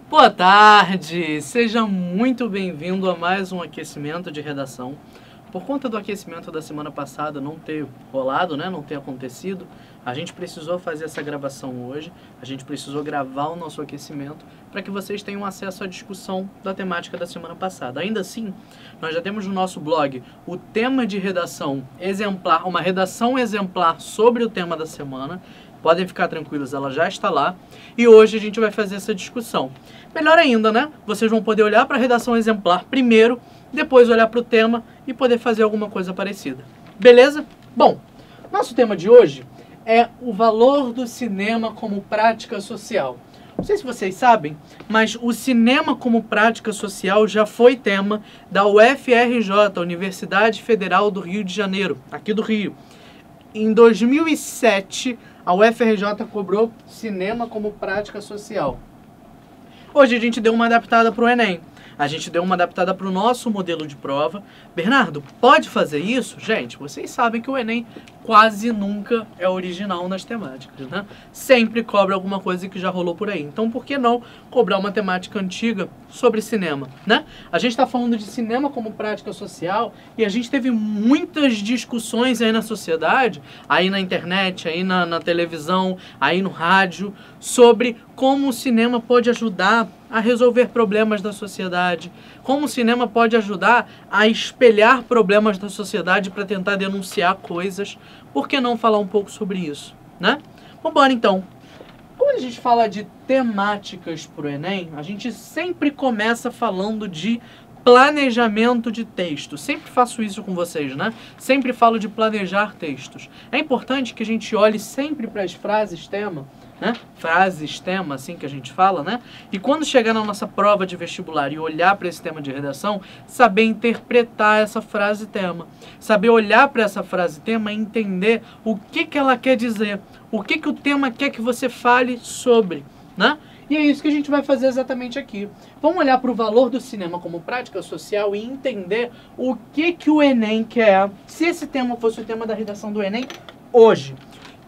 Boa tarde! Seja muito bem-vindo a mais um aquecimento de redação. Por conta do aquecimento da semana passada não ter rolado, não ter acontecido, a gente precisou fazer essa gravação hoje, a gente precisou gravar o nosso aquecimento para que vocês tenham acesso à discussão da temática da semana passada. Ainda assim, nós já temos no nosso blog o tema de redação exemplar, uma redação exemplar sobre o tema da semana. Podem ficar tranquilos, ela já está lá. E hoje a gente vai fazer essa discussão. Melhor ainda, Vocês vão poder olhar para a redação exemplar primeiro, depois olhar para o tema e poder fazer alguma coisa parecida. Beleza? Bom, nosso tema de hoje é o valor do cinema como prática social. Não sei se vocês sabem, mas o cinema como prática social já foi tema da UFRJ, Universidade Federal do Rio de Janeiro, aqui do Rio. Em 2007, a UFRJ cobrou cinema como prática social. Hoje a gente deu uma adaptada para o Enem. A gente deu uma adaptada para o nosso modelo de prova. Bernardo, pode fazer isso? Gente, vocês sabem que o Enem quase nunca é original nas temáticas, Sempre cobra alguma coisa que já rolou por aí. Então, por que não cobrar uma temática antiga sobre cinema, A gente está falando de cinema como prática social e a gente teve muitas discussões aí na sociedade, aí na internet, aí na televisão, aí no rádio, sobre como o cinema pode ajudar a resolver problemas da sociedade, como o cinema pode ajudar a espelhar problemas da sociedade para tentar denunciar coisas. Por que não falar um pouco sobre isso, Vambora então. Quando a gente fala de temáticas para o Enem, a gente sempre começa falando de planejamento de texto. Sempre faço isso com vocês, Sempre falo de planejar textos. É importante que a gente olhe sempre para as frases tema, frases tema, assim que a gente fala, E quando chegar na nossa prova de vestibular e olhar para esse tema de redação, saber interpretar essa frase tema. Saber olhar para essa frase tema e entender o que ela quer dizer. O que o tema quer que você fale sobre, E é isso que a gente vai fazer exatamente aqui. Vamos olhar para o valor do cinema como prática social e entender o que o Enem quer. Se esse tema fosse o tema da redação do Enem hoje,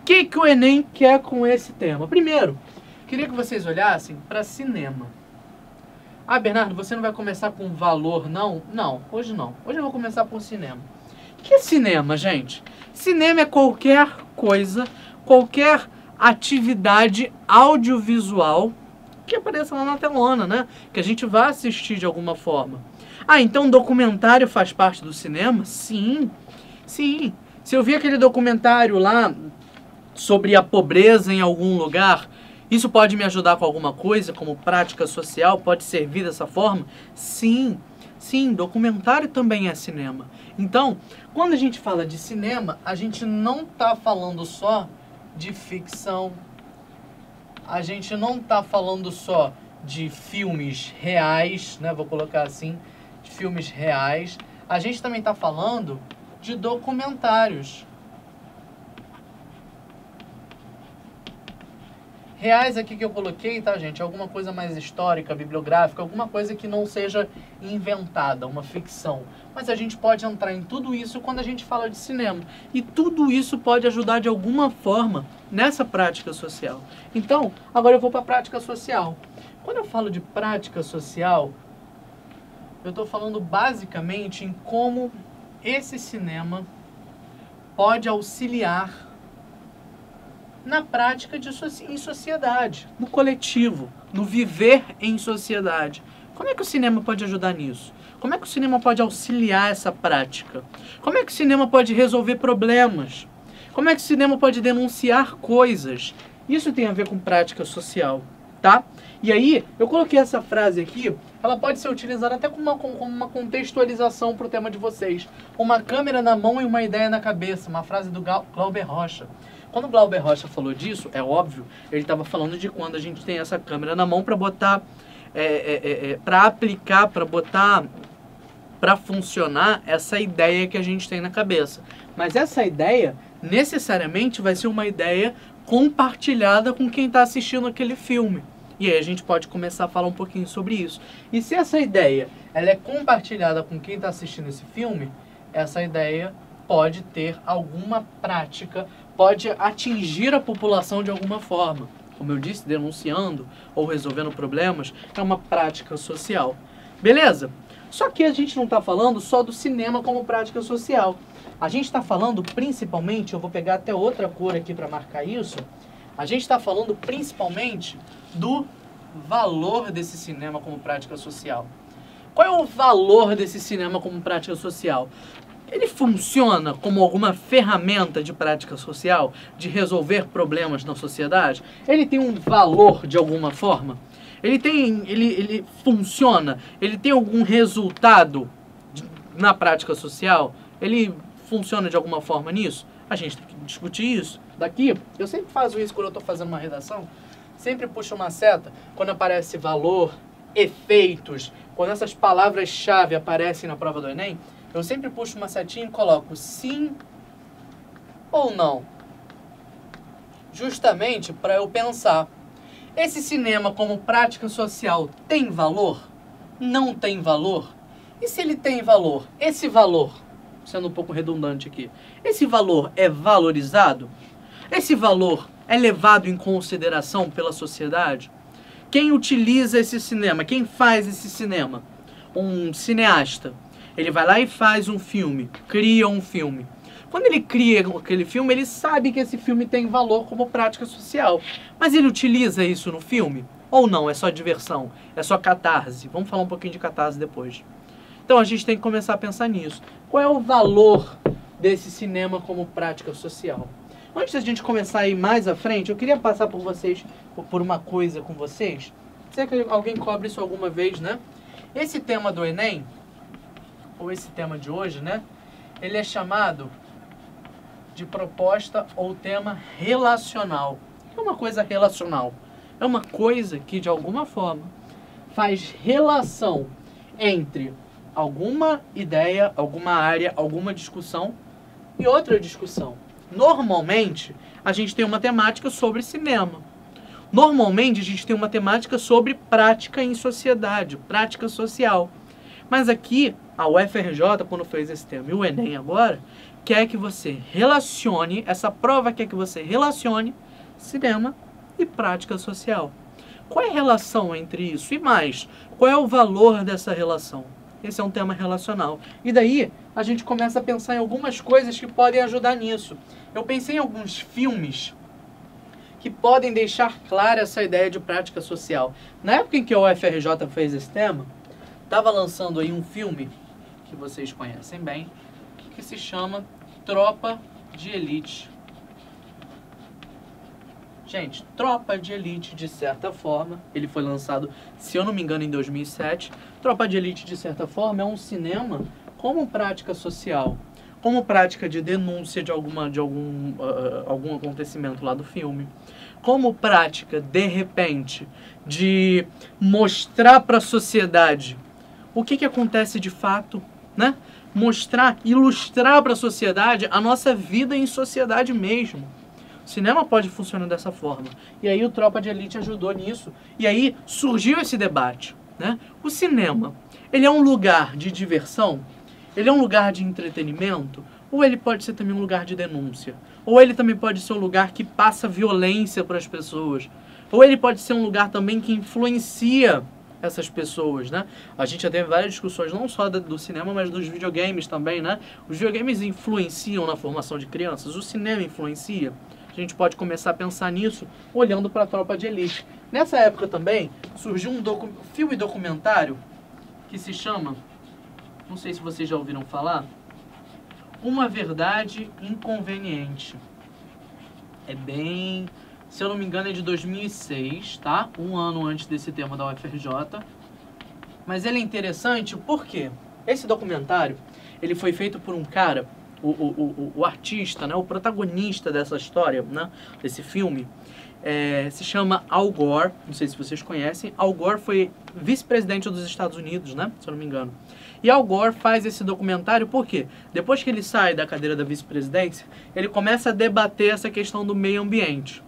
o que o Enem quer com esse tema? Primeiro, queria que vocês olhassem para cinema. Ah, Bernardo, você não vai começar com valor, não? Não, hoje não. Hoje eu vou começar por cinema. O que é cinema, gente? Cinema é qualquer coisa, qualquer atividade audiovisual que apareça lá na telona, Que a gente vá assistir de alguma forma. Ah, então documentário faz parte do cinema? Sim, sim. Se eu vi aquele documentário lá sobre a pobreza em algum lugar, isso pode me ajudar com alguma coisa, como prática social? Pode servir dessa forma? Sim, sim, documentário também é cinema. Então, quando a gente fala de cinema, a gente não está falando só de ficção, a gente não está falando só de filmes reais, Vou colocar assim, de filmes reais. A gente também está falando de documentários. Reais aqui que eu coloquei, tá, gente? Alguma coisa mais histórica, bibliográfica, alguma coisa que não seja inventada, uma ficção. Mas a gente pode entrar em tudo isso quando a gente fala de cinema. E tudo isso pode ajudar de alguma forma nessa prática social. Então, agora eu vou para a prática social. Quando eu falo de prática social, eu estou falando basicamente em como esse cinema pode auxiliar na prática em sociedade, no coletivo, no viver em sociedade. Como é que o cinema pode ajudar nisso? Como é que o cinema pode auxiliar essa prática? Como é que o cinema pode resolver problemas? Como é que o cinema pode denunciar coisas? Isso tem a ver com prática social, tá? E aí, eu coloquei essa frase aqui, ela pode ser utilizada até como uma contextualização para o tema de vocês. Uma câmera na mão e uma ideia na cabeça, uma frase do Glauber Rocha. Quando o Glauber Rocha falou disso, é óbvio, ele estava falando de quando a gente tem essa câmera na mão para botar, para aplicar, para botar, para funcionar essa ideia que a gente tem na cabeça. Mas essa ideia, necessariamente, vai ser uma ideia compartilhada com quem está assistindo aquele filme. E aí a gente pode começar a falar um pouquinho sobre isso. E se essa ideia ela é compartilhada com quem está assistindo esse filme, essa ideia pode ter alguma prática, pode atingir a população de alguma forma. como eu disse, denunciando ou resolvendo problemas, é uma prática social. Beleza? Só que a gente não está falando só do cinema como prática social. A gente está falando principalmente, eu vou pegar até outra cor aqui para marcar isso, a gente está falando principalmente do valor desse cinema como prática social. Qual é o valor desse cinema como prática social? Ele funciona como alguma ferramenta de prática social, de resolver problemas na sociedade? Ele tem um valor de alguma forma? Ele funciona? Ele tem algum resultado na prática social? Ele funciona de alguma forma nisso? A gente tem que discutir isso. Daqui, eu sempre faço isso quando eu estou fazendo uma redação, sempre puxo uma seta quando aparece valor, efeitos, quando essas palavras-chave aparecem na prova do Enem, eu sempre puxo uma setinha e coloco sim ou não. Justamente para eu pensar, esse cinema como prática social tem valor? Não tem valor? E se ele tem valor, esse valor, sendo um pouco redundante aqui, esse valor é valorizado? Esse valor é levado em consideração pela sociedade? Quem utiliza esse cinema? Quem faz esse cinema? Um cineasta. Ele vai lá e faz um filme, cria um filme. Quando ele cria aquele filme, ele sabe que esse filme tem valor como prática social. Mas ele utiliza isso no filme? Ou não? É só diversão? É só catarse? Vamos falar um pouquinho de catarse depois. Então a gente tem que começar a pensar nisso. Qual é o valor desse cinema como prática social? Antes da gente começar a ir mais à frente, eu queria passar por vocês, por uma coisa com vocês. Sei que alguém cobre isso alguma vez, né? Esse tema do Enem, ou esse tema de hoje, né? Ele é chamado de proposta ou tema relacional. O que é uma coisa relacional? É uma coisa que, de alguma forma, faz relação entre alguma ideia, alguma área, alguma discussão e outra discussão. Normalmente, a gente tem uma temática sobre cinema. Normalmente, a gente tem uma temática sobre prática em sociedade, prática social. Mas aqui, a UFRJ, quando fez esse tema, e o Enem agora, quer que você relacione, essa prova quer que você relacione cinema e prática social. Qual é a relação entre isso? E mais, qual é o valor dessa relação? Esse é um tema relacional. E daí, a gente começa a pensar em algumas coisas que podem ajudar nisso. Eu pensei em alguns filmes que podem deixar clara essa ideia de prática social. Na época em que a UFRJ fez esse tema, estava lançando aí um filme, que vocês conhecem bem, que se chama Tropa de Elite. Gente, Tropa de Elite, de certa forma, ele foi lançado, se eu não me engano, em 2007. Tropa de Elite, de certa forma, é um cinema como prática social, como prática de denúncia de algum acontecimento lá do filme, como prática, de repente, de mostrar para a sociedade o que acontece de fato, né? Mostrar, ilustrar para a sociedade a nossa vida em sociedade mesmo. O cinema pode funcionar dessa forma. E aí o Tropa de Elite ajudou nisso. E aí surgiu esse debate, né? O cinema, ele é um lugar de diversão? Ele é um lugar de entretenimento? Ou ele pode ser também um lugar de denúncia? Ou ele também pode ser um lugar que passa violência para as pessoas? Ou ele pode ser um lugar também que influencia essas pessoas, né? A gente já teve várias discussões, não só do cinema, mas dos videogames também, né? Os videogames influenciam na formação de crianças, o cinema influencia. A gente pode começar a pensar nisso olhando para a Tropa de Elite. Nessa época também surgiu um filme documentário que se chama, não sei se vocês já ouviram falar, Uma Verdade Inconveniente. É bem, se eu não me engano, é de 2006, tá? Um ano antes desse tema da UFRJ. Mas ele é interessante porque esse documentário, ele foi feito por um cara, o artista, né, o protagonista dessa história, né, desse filme, se chama Al Gore. Não sei se vocês conhecem. Al Gore foi vice-presidente dos Estados Unidos, né, se eu não me engano. E Al Gore faz esse documentário porque depois que ele sai da cadeira da vice-presidência, ele começa a debater essa questão do meio ambiente.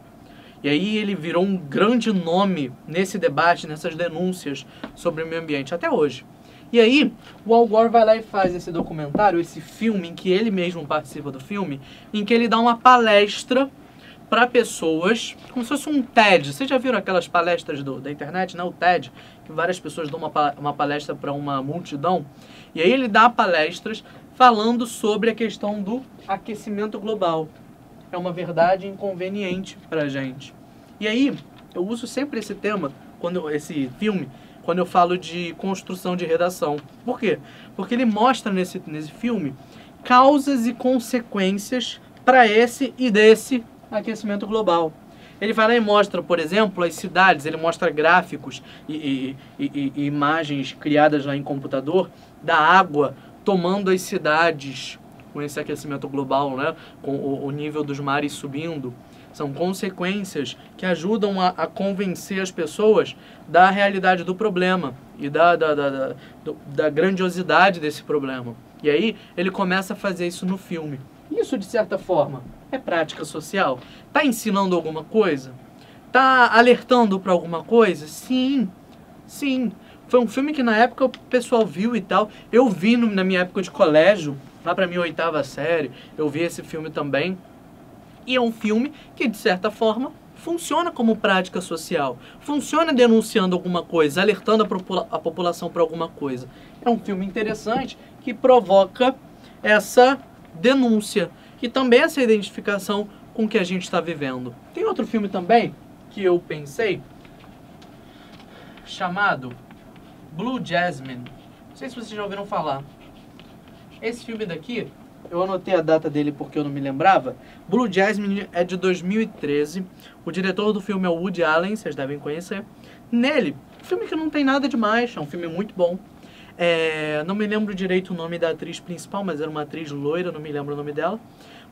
E aí ele virou um grande nome nesse debate, nessas denúncias sobre o meio ambiente, até hoje. E aí, o Al Gore vai lá e faz esse documentário, esse filme, em que ele mesmo participa do filme, em que ele dá uma palestra para pessoas, como se fosse um TED. Vocês já viram aquelas palestras da internet, né? O TED, que várias pessoas dão uma palestra para uma multidão. E aí ele dá palestras falando sobre a questão do aquecimento global. É uma verdade inconveniente para a gente. E aí, eu uso sempre esse tema, esse filme, quando eu falo de construção de redação. Por quê? Porque ele mostra nesse filme causas e consequências para esse e desse aquecimento global. Ele vai lá e mostra, por exemplo, as cidades, ele mostra gráficos e imagens criadas lá em computador da água tomando as cidades com esse aquecimento global, né? Com o nível dos mares subindo. São consequências que ajudam a convencer as pessoas da realidade do problema e da grandiosidade desse problema. E aí ele começa a fazer isso no filme. Isso, de certa forma, é prática social? Está ensinando alguma coisa? Está alertando para alguma coisa? Sim, sim. Foi um filme que na época o pessoal viu e tal. Eu vi na minha época de colégio, lá para minha 8ª série, eu vi esse filme também. E é um filme que, de certa forma, funciona como prática social. Funciona denunciando alguma coisa, alertando a população para alguma coisa. É um filme interessante que provoca essa denúncia e também essa identificação com o que a gente está vivendo. Tem outro filme também que eu pensei, chamado Blue Jasmine. Não sei se vocês já ouviram falar. Esse filme daqui, eu anotei a data dele porque eu não me lembrava. Blue Jasmine é de 2013. O diretor do filme é o Woody Allen, vocês devem conhecer. Nele, um filme que não tem nada demais, é um filme muito bom. Não me lembro direito o nome da atriz principal, mas era uma atriz loira, não me lembro o nome dela.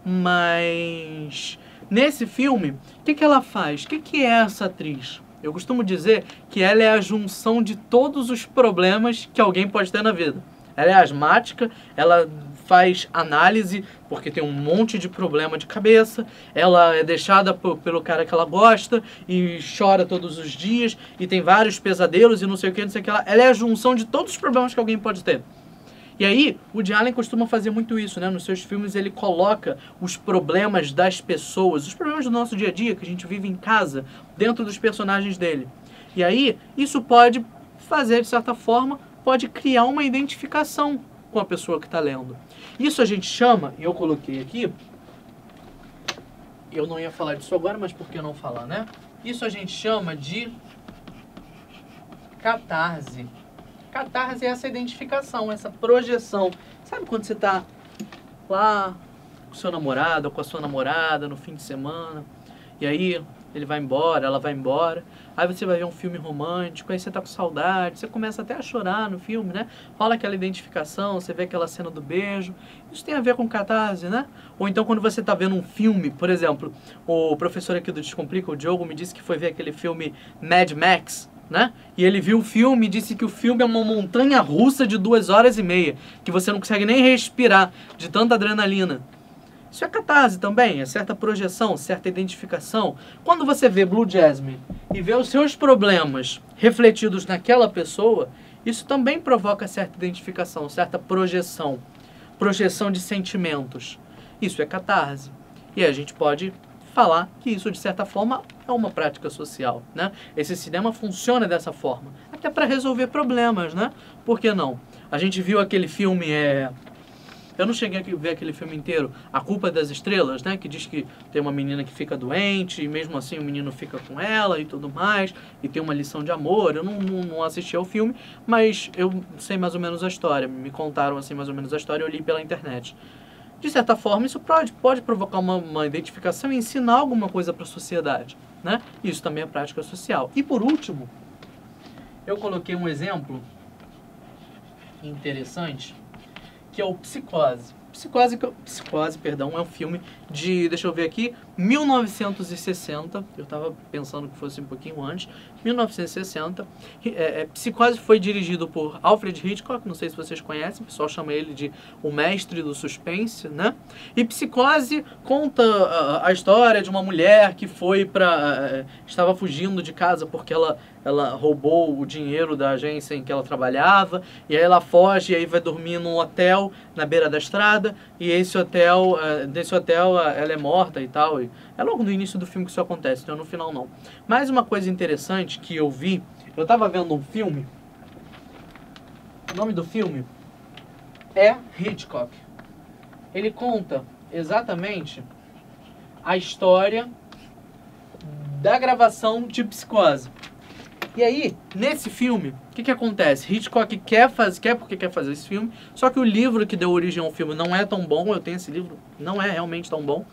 Mas nesse filme, o que ela faz? O que é essa atriz? Eu costumo dizer que ela é a junção de todos os problemas que alguém pode ter na vida. Ela é asmática, ela faz análise, porque tem um monte de problema de cabeça, ela é deixada pelo cara que ela gosta e chora todos os dias, e tem vários pesadelos e não sei o que, não sei o que lá. Ela é a junção de todos os problemas que alguém pode ter. E aí, o Woody Allen costuma fazer muito isso, né? Nos seus filmes ele coloca os problemas das pessoas, os problemas do nosso dia a dia, que a gente vive em casa, dentro dos personagens dele. E aí, isso pode fazer, de certa forma, pode criar uma identificação com a pessoa que está lendo. Isso a gente chama, e eu coloquei aqui, eu não ia falar disso agora, mas por que não falar, né? Isso a gente chama de catarse. Catarse é essa identificação, essa projeção. Sabe quando você está lá com o seu namorado ou com a sua namorada no fim de semana, e aí ele vai embora, ela vai embora, aí você vai ver um filme romântico, aí você tá com saudade, você começa até a chorar no filme, né? Rola aquela identificação, você vê aquela cena do beijo. Isso tem a ver com catarse, né? Ou então quando você tá vendo um filme, por exemplo, o professor aqui do Descomplica, o Diogo, me disse que foi ver aquele filme Mad Max, né? E ele viu o filme e disse que o filme é uma montanha russa de 2h30, que você não consegue nem respirar de tanta adrenalina. Isso é catarse também, é certa projeção, certa identificação. Quando você vê Blue Jasmine e vê os seus problemas refletidos naquela pessoa, isso também provoca certa identificação, certa projeção, projeção de sentimentos. Isso é catarse. E a gente pode falar que isso, de certa forma, é uma prática social, né? Esse cinema funciona dessa forma, até para resolver problemas, né? Por que não? A gente viu aquele filme, eu não cheguei a ver aquele filme inteiro, A Culpa das Estrelas, né? Que diz que tem uma menina que fica doente e mesmo assim o menino fica com ela e tudo mais, e tem uma lição de amor. Eu não assisti ao filme, mas eu sei mais ou menos a história. Me contaram assim mais ou menos a história, eu li pela internet. De certa forma, isso pode provocar uma identificação e ensinar alguma coisa para a sociedade, né? Isso também é prática social. E por último, eu coloquei um exemplo interessante, que é o Psicose. Psicose, perdão, é um filme de, deixa eu ver aqui, 1960. Eu estava pensando que fosse um pouquinho antes. 1960. Psicose foi dirigido por Alfred Hitchcock, não sei se vocês conhecem, o pessoal chama ele de o mestre do suspense, né? E Psicose conta a história de uma mulher que estava fugindo de casa porque ela roubou o dinheiro da agência em que ela trabalhava, e aí ela foge e aí vai dormir num hotel na beira da estrada, e desse hotel ela é morta e tal, foi. É logo no início do filme que isso acontece, não é no final não. Mais uma coisa interessante que eu vi, eu tava vendo um filme, o nome do filme é Hitchcock. Ele conta exatamente a história da gravação de Psicose. E aí, nesse filme, o que acontece? Hitchcock quer fazer esse filme, só que o livro que deu origem ao filme não é tão bom, eu tenho esse livro, não é realmente tão bom,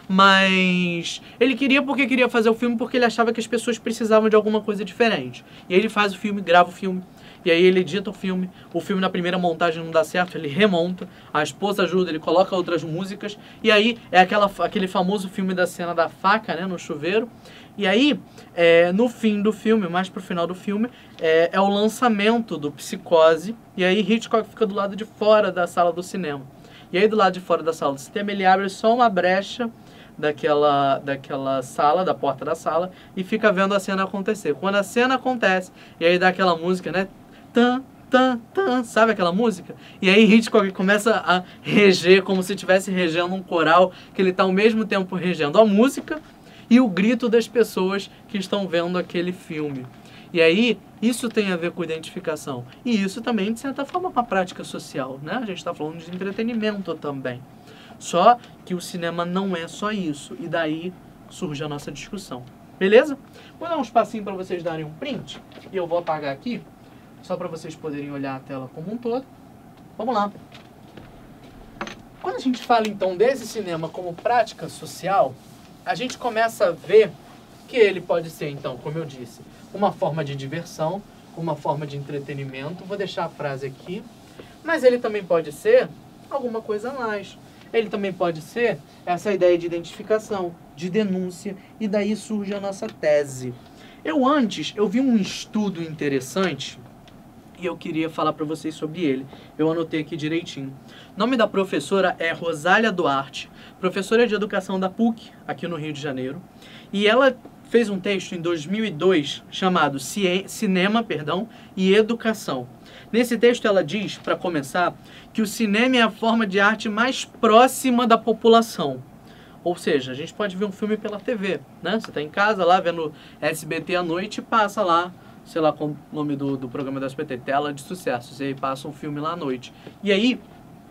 mas ele queria fazer o filme porque ele achava que as pessoas precisavam de alguma coisa diferente. E aí ele faz o filme, grava o filme, e aí ele edita o filme na primeira montagem não dá certo, ele remonta, a esposa ajuda, ele coloca outras músicas, e aí é aquele famoso filme da cena da faca, né, no chuveiro. E aí, no fim do filme, mais pro final do filme, é o lançamento do Psicose, e aí Hitchcock fica do lado de fora da sala do cinema. E aí do lado de fora da sala do cinema ele abre só uma brecha daquela sala, da porta da sala, e fica vendo a cena acontecer. Quando a cena acontece, e aí dá aquela música, né? Tan, tan, tan, sabe aquela música? E aí Hitchcock começa a reger, como se estivesse regendo um coral, que ele está ao mesmo tempo regendo a música e o grito das pessoas que estão vendo aquele filme. E aí, isso tem a ver com identificação. E isso também, de certa forma, é uma prática social, né? A gente está falando de entretenimento também. Só que o cinema não é só isso. E daí surge a nossa discussão. Beleza? Vou dar um espacinho para vocês darem um print. E eu vou apagar aqui, só para vocês poderem olhar a tela como um todo. Vamos lá. Quando a gente fala, então, desse cinema como prática social, a gente começa a ver que ele pode ser, então, como eu disse, uma forma de diversão, uma forma de entretenimento. Vou deixar a frase aqui. Mas ele também pode ser alguma coisa a mais. Ele também pode ser essa ideia de identificação, de denúncia, e daí surge a nossa tese. Eu vi um estudo interessante e eu queria falar para vocês sobre ele. Eu anotei aqui direitinho. O nome da professora é Rosália Duarte, professora de educação da PUC, aqui no Rio de Janeiro. E ela fez um texto em 2002 chamado Cinema e Educação. Nesse texto ela diz, para começar, que o cinema é a forma de arte mais próxima da população. Ou seja, a gente pode ver um filme pela TV, né? Você está em casa lá vendo SBT à noite e passa lá, sei lá qual o nome do programa da SBT, Tela de Sucessos, e aí passa um filme lá à noite. E aí,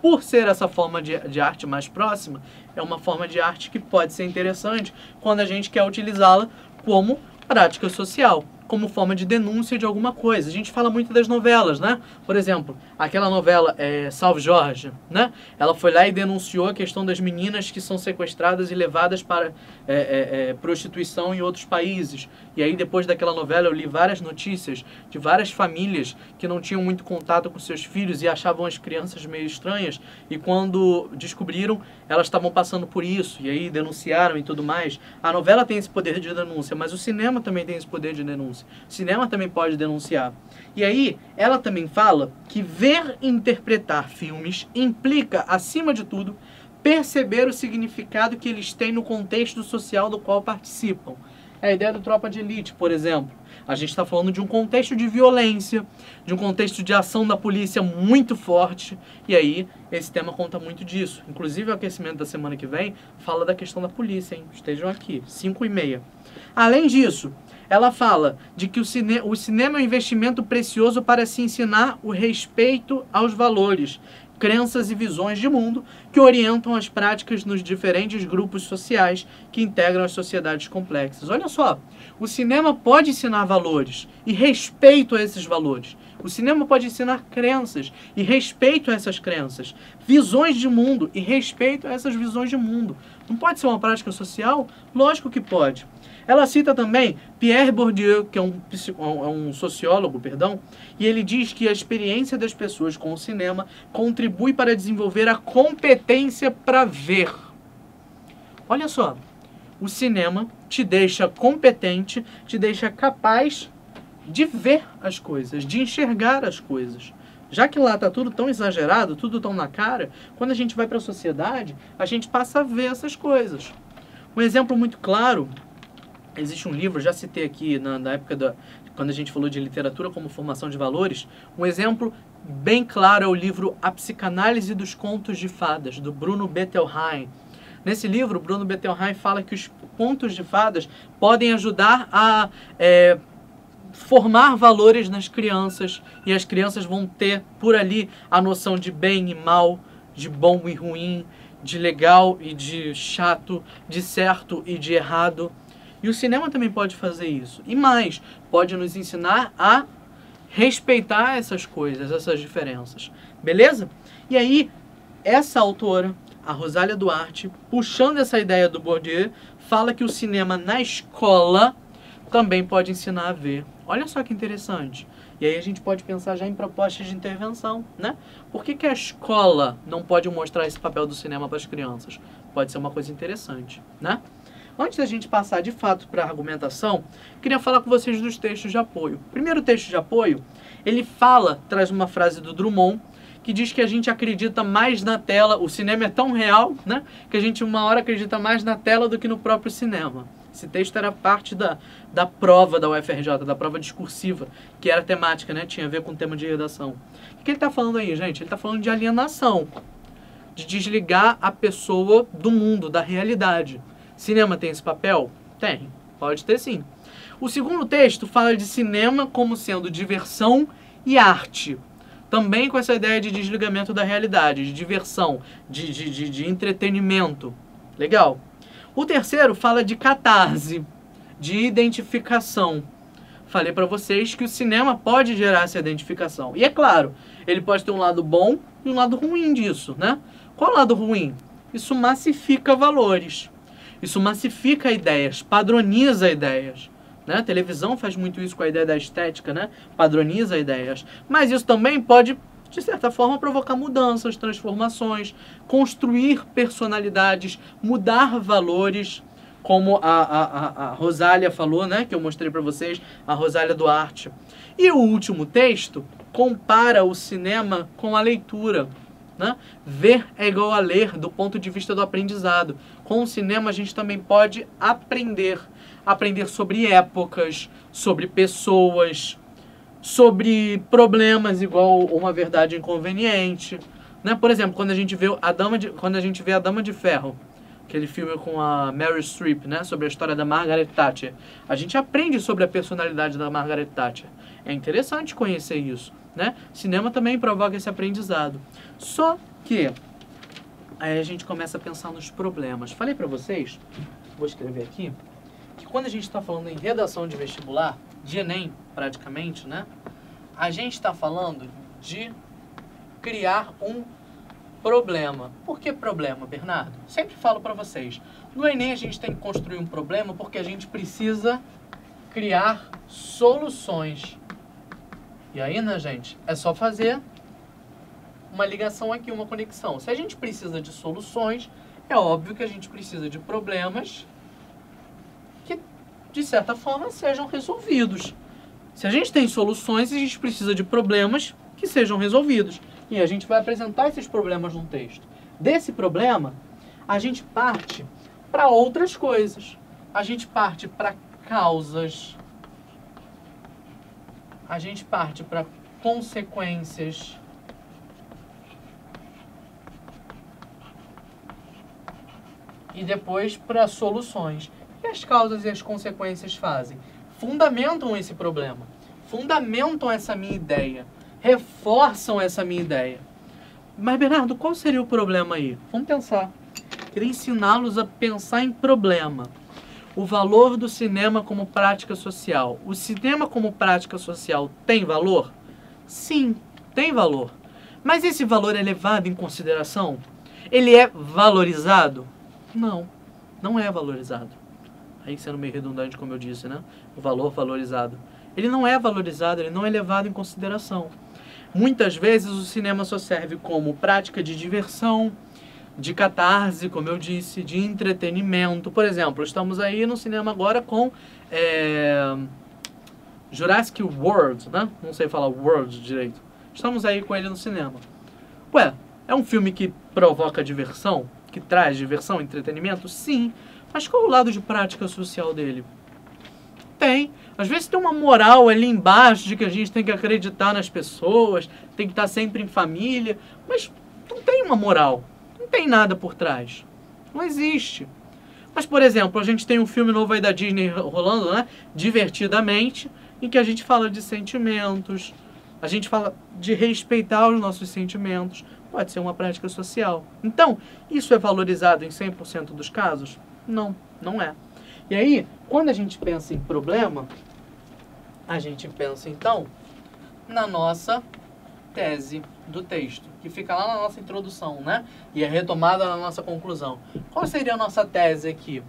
por ser essa forma de arte mais próxima, é uma forma de arte que pode ser interessante quando a gente quer utilizá-la como prática social, como forma de denúncia de alguma coisa. A gente fala muito das novelas, né? Por exemplo, aquela novela Salve Jorge, né? Ela foi lá e denunciou a questão das meninas que são sequestradas e levadas para prostituição em outros países. E aí, depois daquela novela, eu li várias notícias de várias famílias que não tinham muito contato com seus filhos e achavam as crianças meio estranhas. E quando descobriram, elas estavam passando por isso. E aí denunciaram e tudo mais. A novela tem esse poder de denúncia, mas o cinema também tem esse poder de denúncia. O cinema também pode denunciar. E aí, ela também fala que ver e interpretar filmes implica, acima de tudo, perceber o significado que eles têm no contexto social do qual participam. É a ideia do Tropa de Elite, por exemplo. A gente está falando de um contexto de violência, de um contexto de ação da polícia muito forte, e aí esse tema conta muito disso. Inclusive o aquecimento da semana que vem fala da questão da polícia, hein? Estejam aqui, 5h30. Além disso, ela fala de que o cinema é um investimento precioso para se ensinar o respeito aos valores, crenças e visões de mundo que orientam as práticas nos diferentes grupos sociais que integram as sociedades complexas. Olha só, o cinema pode ensinar valores e respeito a esses valores. O cinema pode ensinar crenças e respeito a essas crenças, visões de mundo e respeito a essas visões de mundo. Não pode ser uma prática social? Lógico que pode. Ela cita também Pierre Bourdieu, que é um sociólogo, e ele diz que a experiência das pessoas com o cinema contribui para desenvolver a competência para ver. Olha só, o cinema te deixa competente, te deixa capaz de ver as coisas, de enxergar as coisas. Já que lá está tudo tão exagerado, tudo tão na cara, quando a gente vai para a sociedade, a gente passa a ver essas coisas. Um exemplo muito claro, existe um livro, já citei aqui na época quando a gente falou de literatura como formação de valores, um exemplo bem claro é o livro A Psicanálise dos Contos de Fadas, do Bruno Bettelheim. Nesse livro, Bruno Bettelheim fala que os contos de fadas podem ajudar a formar valores nas crianças, e as crianças vão ter por ali a noção de bem e mal, de bom e ruim, de legal e de chato, de certo e de errado. E o cinema também pode fazer isso. E mais, pode nos ensinar a respeitar essas coisas, essas diferenças. Beleza? E aí, essa autora, a Rosália Duarte, puxando essa ideia do Bourdieu, fala que o cinema na escola também pode ensinar a ver. Olha só que interessante. E aí a gente pode pensar já em propostas de intervenção, né? Por que a escola não pode mostrar esse papel do cinema para as crianças? Pode ser uma coisa interessante, né? Antes da gente passar de fato para a argumentação, queria falar com vocês dos textos de apoio. O primeiro texto de apoio, ele traz uma frase do Drummond, que diz que a gente acredita mais na tela, o cinema é tão real, né? Que a gente uma hora acredita mais na tela do que no próprio cinema. Esse texto era parte da prova da UFRJ, da prova discursiva, que era temática, né? Tinha a ver com o tema de redação. O que ele está falando aí, gente? Ele está falando de alienação, de desligar a pessoa do mundo, da realidade. Cinema tem esse papel? Tem. Pode ter sim. O segundo texto fala de cinema como sendo diversão e arte. Também com essa ideia de desligamento da realidade, de diversão, de entretenimento. Legal. O terceiro fala de catarse, de identificação. Falei para vocês que o cinema pode gerar essa identificação. E é claro, ele pode ter um lado bom e um lado ruim disso, né? Qual é o lado ruim? Isso massifica valores. Isso massifica ideias, padroniza ideias. Né? A televisão faz muito isso com a ideia da estética, né? Padroniza ideias. Mas isso também pode, de certa forma, provocar mudanças, transformações, construir personalidades, mudar valores, como a Rosália falou, né? Que eu mostrei para vocês, a Rosália Duarte. E o último texto compara o cinema com a leitura. Né? Ver é igual a ler do ponto de vista do aprendizado. Com o cinema a gente também pode aprender. Aprender sobre épocas, sobre pessoas, sobre problemas igual Uma Verdade Inconveniente. Né? Por exemplo, quando a gente vê A Dama de Ferro, aquele filme com a Meryl Streep, né? Sobre a história da Margaret Thatcher, a gente aprende sobre a personalidade da Margaret Thatcher. É interessante conhecer isso. Né? Cinema também provoca esse aprendizado. Só que aí a gente começa a pensar nos problemas. Falei para vocês, vou escrever aqui, que quando a gente está falando em redação de vestibular, de Enem praticamente, né? A gente está falando de criar um problema. Por que problema, Bernardo? Sempre falo para vocês, no Enem a gente tem que construir um problema porque a gente precisa criar soluções. E aí, né, gente, é só fazer uma ligação aqui, uma conexão. Se a gente precisa de soluções, é óbvio que a gente precisa de problemas que, de certa forma, sejam resolvidos. Se a gente tem soluções, a gente precisa de problemas que sejam resolvidos. E a gente vai apresentar esses problemas num texto. Desse problema, a gente parte para outras coisas. A gente parte para causas. A gente parte para consequências. E depois para soluções. O que as causas e as consequências fazem? Fundamentam esse problema. Fundamentam essa minha ideia. Reforçam essa minha ideia. Mas, Bernardo, qual seria o problema aí? Vamos pensar. Queria ensiná-los a pensar em problema. O valor do cinema como prática social. O cinema como prática social tem valor? Sim, tem valor. Mas esse valor é levado em consideração? Ele é valorizado? Não, não é valorizado. Aí sendo meio redundante, como eu disse, né? O valor valorizado. Ele não é valorizado, ele não é levado em consideração. Muitas vezes o cinema só serve como prática de diversão, de catarse, como eu disse, de entretenimento. Por exemplo, estamos aí no cinema agora com Jurassic World, né? Não sei falar World direito. Estamos aí com ele no cinema. Ué, é um filme que provoca diversão? Que traz diversão, entretenimento? Sim. Mas qual é o lado de prática social dele? Tem. Às vezes tem uma moral ali embaixo de que a gente tem que acreditar nas pessoas, tem que estar sempre em família, mas não tem uma moral. Não tem nada por trás. Não existe. Mas, por exemplo, a gente tem um filme novo aí da Disney rolando, né? Divertidamente, em que a gente fala de sentimentos, a gente fala de respeitar os nossos sentimentos. Pode ser uma prática social. Então, isso é valorizado em 100% dos casos? Não, não é. E aí, quando a gente pensa em problema, a gente pensa, então, na nossa tese do texto, que fica lá na nossa introdução, né? E é retomada na nossa conclusão. Qual seria a nossa tese aqui?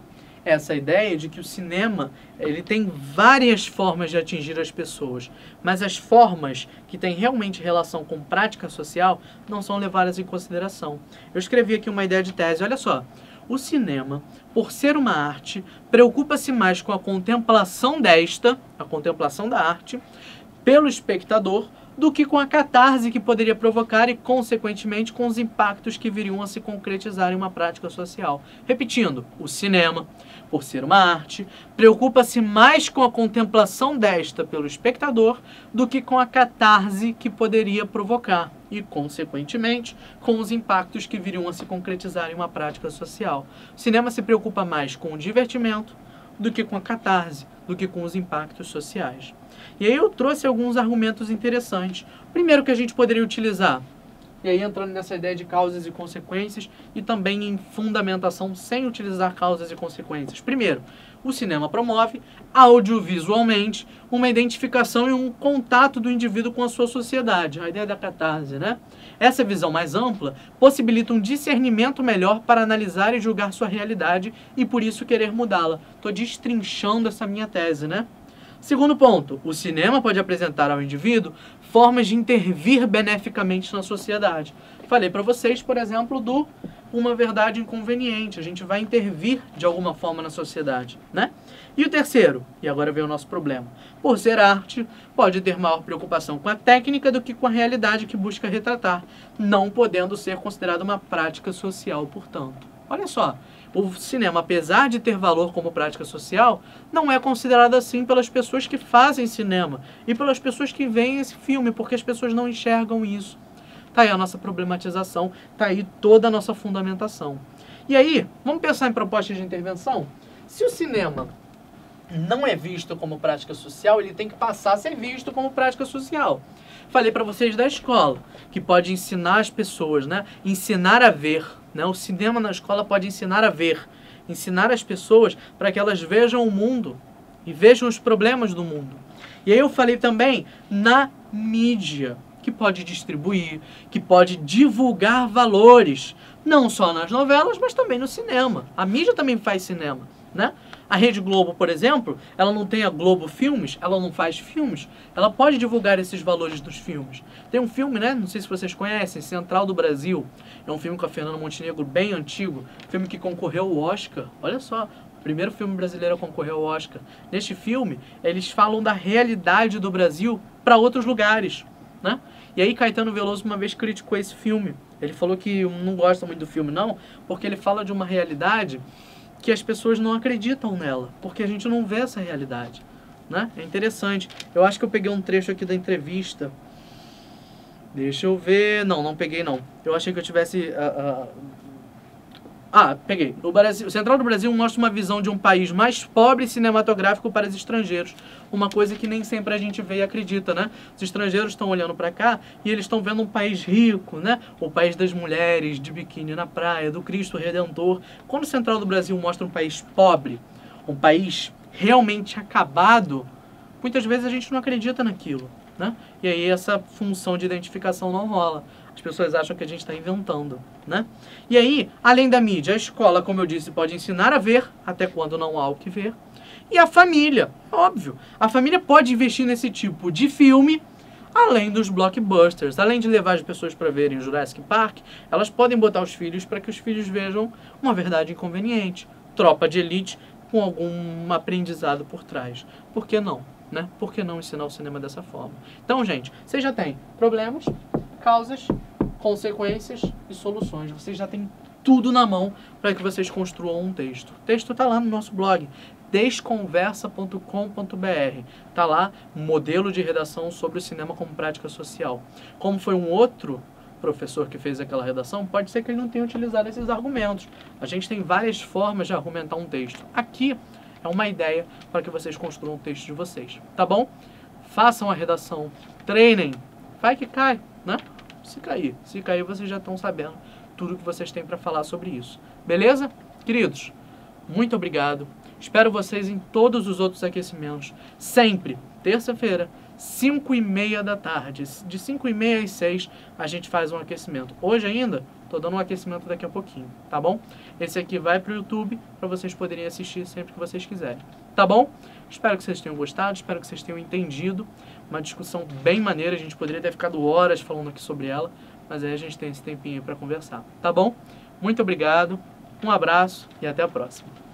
Essa ideia de que o cinema, ele tem várias formas de atingir as pessoas, mas as formas que têm realmente relação com prática social não são levadas em consideração. Eu escrevi aqui uma ideia de tese, olha só. O cinema, por ser uma arte, preocupa-se mais com a contemplação a contemplação da arte, pelo espectador, do que com a catarse que poderia provocar e, consequentemente, com os impactos que viriam a se concretizar em uma prática social. Repetindo, o cinema, por ser uma arte, preocupa-se mais com a contemplação pelo espectador do que com a catarse que poderia provocar e, consequentemente, com os impactos que viriam a se concretizar em uma prática social. O cinema se preocupa mais com o divertimento do que com a catarse, do que com os impactos sociais. E aí eu trouxe alguns argumentos interessantes. Primeiro que a gente poderia utilizar, e aí entrando nessa ideia de causas e consequências e também em fundamentação sem utilizar causas e consequências. Primeiro, o cinema promove audiovisualmente uma identificação e um contato do indivíduo com a sua sociedade, a ideia da catarse, né? Essa visão mais ampla possibilita um discernimento melhor para analisar e julgar sua realidade e por isso querer mudá-la. Estou destrinchando essa minha tese, né? Segundo ponto, o cinema pode apresentar ao indivíduo formas de intervir beneficamente na sociedade. Falei para vocês, por exemplo, do uma verdade inconveniente. A gente vai intervir de alguma forma na sociedade, né? E o terceiro, e agora vem o nosso problema. Por ser arte, pode ter maior preocupação com a técnica do que com a realidade que busca retratar, não podendo ser considerada uma prática social, portanto. Olha só, o cinema, apesar de ter valor como prática social, não é considerado assim pelas pessoas que fazem cinema e pelas pessoas que veem esse filme, porque as pessoas não enxergam isso. Tá aí a nossa problematização, tá aí toda a nossa fundamentação. E aí, vamos pensar em propostas de intervenção? Se o cinema não é visto como prática social, ele tem que passar a ser visto como prática social. Falei para vocês da escola, que pode ensinar as pessoas, né? Ensinar a ver, né? O cinema na escola pode ensinar a ver, ensinar as pessoas para que elas vejam o mundo e vejam os problemas do mundo. E aí eu falei também na mídia, que pode distribuir, que pode divulgar valores, não só nas novelas, mas também no cinema. A mídia também faz cinema, né? A Rede Globo, por exemplo, ela não tem a Globo Filmes, ela não faz filmes, ela pode divulgar esses valores dos filmes. Tem um filme, né, não sei se vocês conhecem, Central do Brasil, é um filme com a Fernanda Montenegro, bem antigo, filme que concorreu ao Oscar, olha só, o primeiro filme brasileiro a concorrer ao Oscar. Neste filme, eles falam da realidade do Brasil para outros lugares, né? E aí Caetano Veloso uma vez criticou esse filme, ele falou que não gosta muito do filme não, porque ele fala de uma realidade que as pessoas não acreditam nela, porque a gente não vê essa realidade, né? É interessante. Eu acho que eu peguei um trecho aqui da entrevista. Deixa eu ver. Não peguei não. Eu achei que eu tivesse... peguei. O Central do Brasil mostra uma visão de um país mais pobre e cinematográfico para os estrangeiros. Uma coisa que nem sempre a gente vê e acredita, né? Os estrangeiros estão olhando para cá e eles estão vendo um país rico, né? O país das mulheres, de biquíni na praia, do Cristo Redentor. Quando o Central do Brasil mostra um país pobre, um país realmente acabado, muitas vezes a gente não acredita naquilo, né? E aí essa função de identificação não rola. As pessoas acham que a gente está inventando, né? E aí, além da mídia, a escola, como eu disse, pode ensinar a ver, até quando não há o que ver. E a família, óbvio. A família pode investir nesse tipo de filme, além dos blockbusters. Além de levar as pessoas para verem Jurassic Park, elas podem botar os filhos para que os filhos vejam uma verdade inconveniente. Tropa de Elite com algum aprendizado por trás. Por que não, né? Por que não ensinar o cinema dessa forma? Então, gente, vocês já têm problemas, causas, consequências e soluções. Vocês já têm tudo na mão para que vocês construam um texto. O texto está lá no nosso blog, desconversa.com.br. Está lá um modelo de redação sobre o cinema como prática social. Como foi um outro professor que fez aquela redação, pode ser que ele não tenha utilizado esses argumentos. A gente tem várias formas de argumentar um texto. Aqui é uma ideia para que vocês construam o texto de vocês, tá bom? Façam a redação, treinem, vai que cai, né? Se cair vocês já estão sabendo tudo que vocês têm para falar sobre isso. Beleza? Queridos, muito obrigado. Espero vocês em todos os outros aquecimentos. Sempre, terça-feira, 5h30 da tarde. De 5h30 às 6 a gente faz um aquecimento. Hoje ainda, estou dando um aquecimento daqui a pouquinho, tá bom? Esse aqui vai para o YouTube para vocês poderem assistir sempre que vocês quiserem, tá bom? Espero que vocês tenham gostado, espero que vocês tenham entendido. Uma discussão bem maneira, a gente poderia ter ficado horas falando aqui sobre ela, mas aí a gente tem esse tempinho para conversar, tá bom? Muito obrigado, um abraço e até a próxima.